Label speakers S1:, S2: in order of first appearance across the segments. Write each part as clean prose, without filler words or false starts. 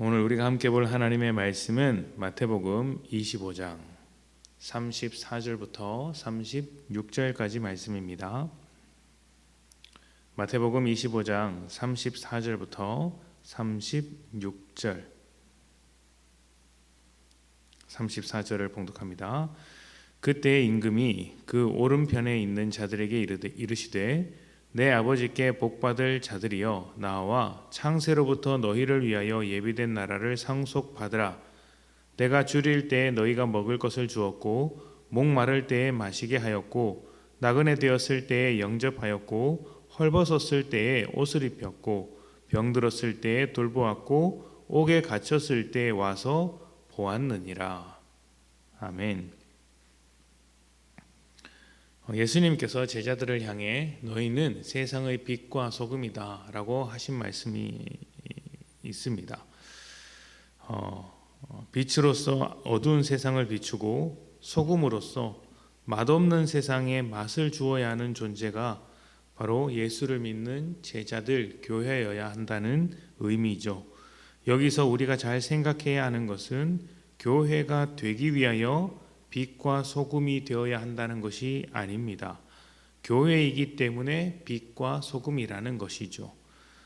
S1: 오늘 우리가 함께 볼 하나님의 말씀은 마태복음 25장 34절부터 36절까지 말씀입니다. 마태복음 25장 34절부터 36절 34절을 봉독합니다. 그때 임금이 그 오른편에 있는 자들에게 이르시되 내 아버지께 복받을 자들이여 나와 창세로부터 너희를 위하여 예비된 나라를 상속받으라. 내가 줄일 때에 너희가 먹을 것을 주었고 목마를 때에 마시게 하였고 나그네 되었을 때에 영접하였고 헐벗었을 때에 옷을 입혔고 병들었을 때에 돌보았고 옥에 갇혔을 때에 와서 보았느니라. 아멘. 예수님께서 제자들을 향해 너희는 세상의 빛과 소금이다 라고 하신 말씀이 있습니다. 빛으로서 어두운 세상을 비추고 소금으로서 맛없는 세상에 맛을 주어야 하는 존재가 바로 예수를 믿는 제자들, 교회여야 한다는 의미죠. 여기서 우리가 잘 생각해야 하는 것은 교회가 되기 위하여 빛과 소금이 되어야 한다는 것이 아닙니다. 교회이기 때문에 빛과 소금이라는 것이죠.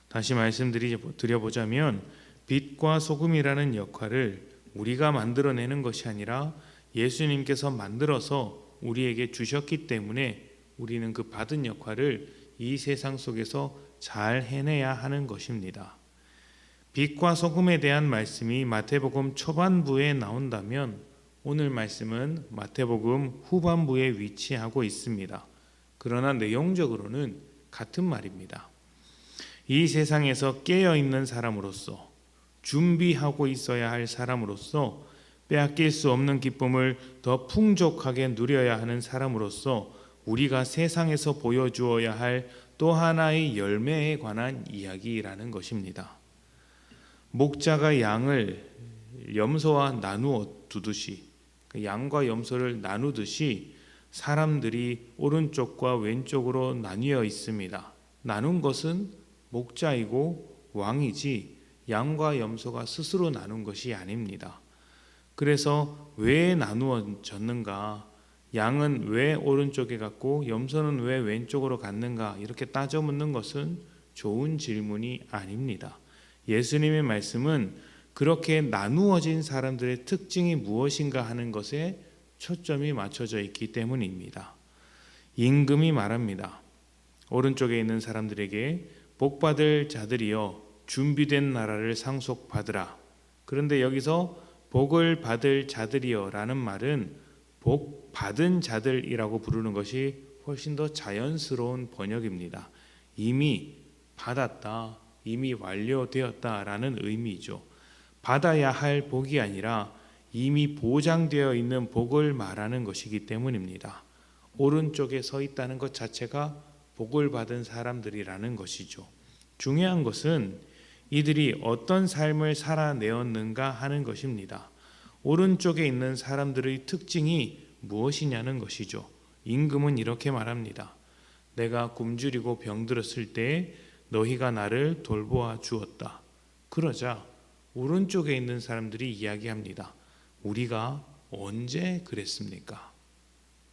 S1: 다시 말씀드려보자면 빛과 소금이라는 역할을 우리가 만들어내는 것이 아니라 예수님께서 만들어서 우리에게 주셨기 때문에 우리는 그 받은 역할을 이 세상 속에서 잘 해내야 하는 것입니다. 빛과 소금에 대한 말씀이 마태복음 초반부에 나온다면 오늘 말씀은 마태복음 후반부에 위치하고 있습니다. 그러나 내용적으로는 같은 말입니다. 이 세상에서 깨어있는 사람으로서 준비하고 있어야 할 사람으로서 빼앗길 수 없는 기쁨을 더 풍족하게 누려야 하는 사람으로서 우리가 세상에서 보여주어야 할 또 하나의 열매에 관한 이야기라는 것입니다. 목자가 양을 염소와 나누어 두듯이 양과 염소를 나누듯이 사람들이 오른쪽과 왼쪽으로 나뉘어 있습니다. 나눈 것은 목자이고 왕이지 양과 염소가 스스로 나눈 것이 아닙니다. 그래서 왜 나누어졌는가? 양은 왜 오른쪽에 갔고 염소는 왜 왼쪽으로 갔는가? 이렇게 따져 묻는 것은 좋은 질문이 아닙니다. 예수님의 말씀은 그렇게 나누어진 사람들의 특징이 무엇인가 하는 것에 초점이 맞춰져 있기 때문입니다. 임금이 말합니다. 오른쪽에 있는 사람들에게 복받을 자들이여 준비된 나라를 상속받으라. 그런데 여기서 복을 받을 자들이여 라는 말은 복 받은 자들이라고 부르는 것이 훨씬 더 자연스러운 번역입니다. 이미 받았다, 이미 완료되었다라는 의미죠. 받아야 할 복이 아니라 이미 보장되어 있는 복을 말하는 것이기 때문입니다. 오른쪽에 서 있다는 것 자체가 복을 받은 사람들이라는 것이죠. 중요한 것은 이들이 어떤 삶을 살아내었는가 하는 것입니다. 오른쪽에 있는 사람들의 특징이 무엇이냐는 것이죠. 임금은 이렇게 말합니다. 내가 굶주리고 병들었을 때 너희가 나를 돌보아 주었다. 그러자 오른쪽에 있는 사람들이 이야기합니다. 우리가 언제 그랬습니까?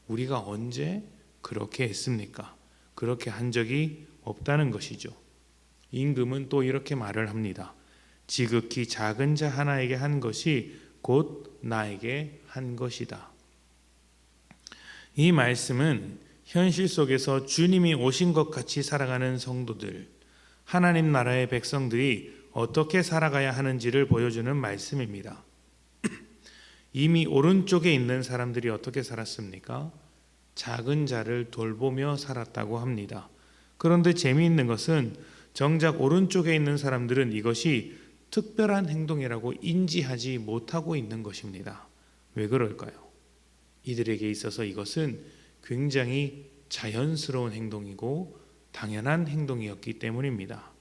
S1: 우리가 언제 그렇게 했습니까? 그렇게 한 적이 없다는 것이죠. 임금은 또 이렇게 말을 합니다. 지극히 작은 자 하나에게 한 것이 곧 나에게 한 것이다. 이 말씀은 현실 속에서 주님이 오신 것 같이 살아가는 성도들, 하나님 나라의 백성들이 어떻게 살아가야 하는지를 보여주는 말씀입니다. 이미 오른쪽에 있는 사람들이 어떻게 살았습니까? 작은 자를 돌보며 살았다고 합니다. 그런데 재미있는 것은 정작 오른쪽에 있는 사람들은 이것이 특별한 행동이라고 인지하지 못하고 있는 것입니다. 왜 그럴까요? 이들에게 있어서 이것은 굉장히 자연스러운 행동이고 당연한 행동이었기 때문입니다.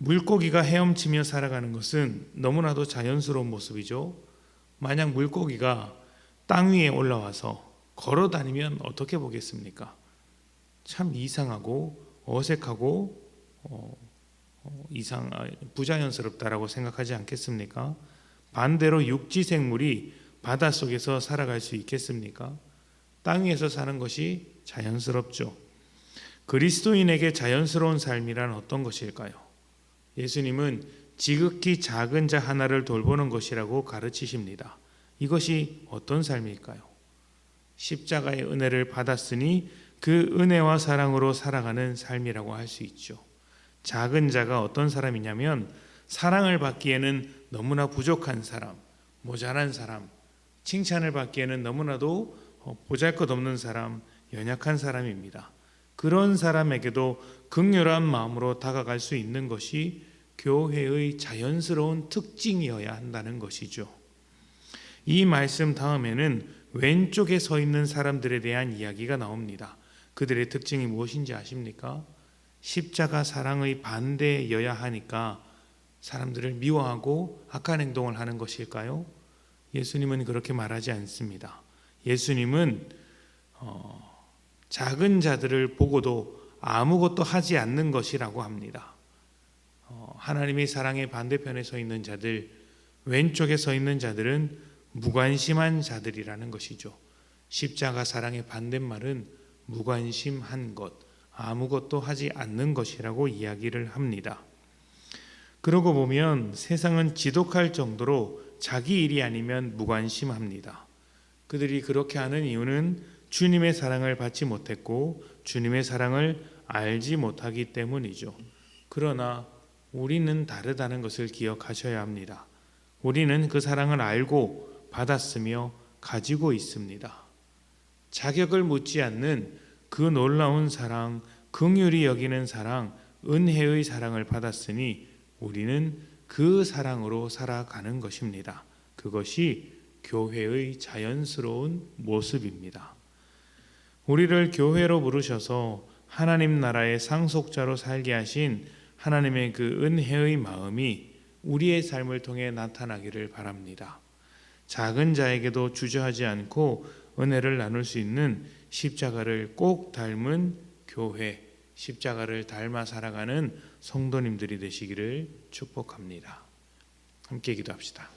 S1: 물고기가 헤엄치며 살아가는 것은 너무나도 자연스러운 모습이죠. 만약 물고기가 땅 위에 올라와서 걸어 다니면 어떻게 보겠습니까? 참 이상하고 어색하고 부자연스럽다라고 생각하지 않겠습니까? 반대로 육지 생물이 바닷속에서 살아갈 수 있겠습니까? 땅 위에서 사는 것이 자연스럽죠. 그리스도인에게 자연스러운 삶이란 어떤 것일까요? 예수님은 지극히 작은 자 하나를 돌보는 것이라고 가르치십니다. 이것이 어떤 삶일까요? 십자가의 은혜를 받았으니 그 은혜와 사랑으로 살아가는 삶이라고 할 수 있죠. 작은 자가 어떤 사람이냐면 사랑을 받기에는 너무나 부족한 사람, 모자란 사람, 칭찬을 받기에는 너무나도 보잘것없는 사람, 연약한 사람입니다. 그런 사람에게도 긍휼한 마음으로 다가갈 수 있는 것이 교회의 자연스러운 특징이어야 한다는 것이죠. 이 말씀 다음에는 왼쪽에 서 있는 사람들에 대한 이야기가 나옵니다. 그들의 특징이 무엇인지 아십니까? 십자가 사랑의 반대여야 하니까 사람들을 미워하고 악한 행동을 하는 것일까요? 예수님은 그렇게 말하지 않습니다. 예수님은 작은 자들을 보고도 아무것도 하지 않는 것이라고 합니다. 하나님의 사랑의 반대편에 서 있는 자들, 왼쪽에 서 있는 자들은 무관심한 자들이라는 것이죠. 십자가 사랑의 반대말은 무관심한 것, 아무것도 하지 않는 것이라고 이야기를 합니다. 그러고 보면 세상은 지독할 정도로 자기 일이 아니면 무관심합니다. 그들이 그렇게 하는 이유는 주님의 사랑을 받지 못했고 주님의 사랑을 알지 못하기 때문이죠. 그러나 우리는 다르다는 것을 기억하셔야 합니다. 우리는 그 사랑을 알고 받았으며 가지고 있습니다. 자격을 묻지 않는 그 놀라운 사랑, 긍휼히 여기는 사랑, 은혜의 사랑을 받았으니 우리는 그 사랑으로 살아가는 것입니다. 그것이 교회의 자연스러운 모습입니다. 우리를 교회로 부르셔서 하나님 나라의 상속자로 살게 하신 하나님의 그 은혜의 마음이 우리의 삶을 통해 나타나기를 바랍니다. 작은 자에게도 주저하지 않고 은혜를 나눌 수 있는 십자가를 꼭 닮은 교회, 십자가를 닮아 살아가는 성도님들이 되시기를 축복합니다. 함께 기도합시다.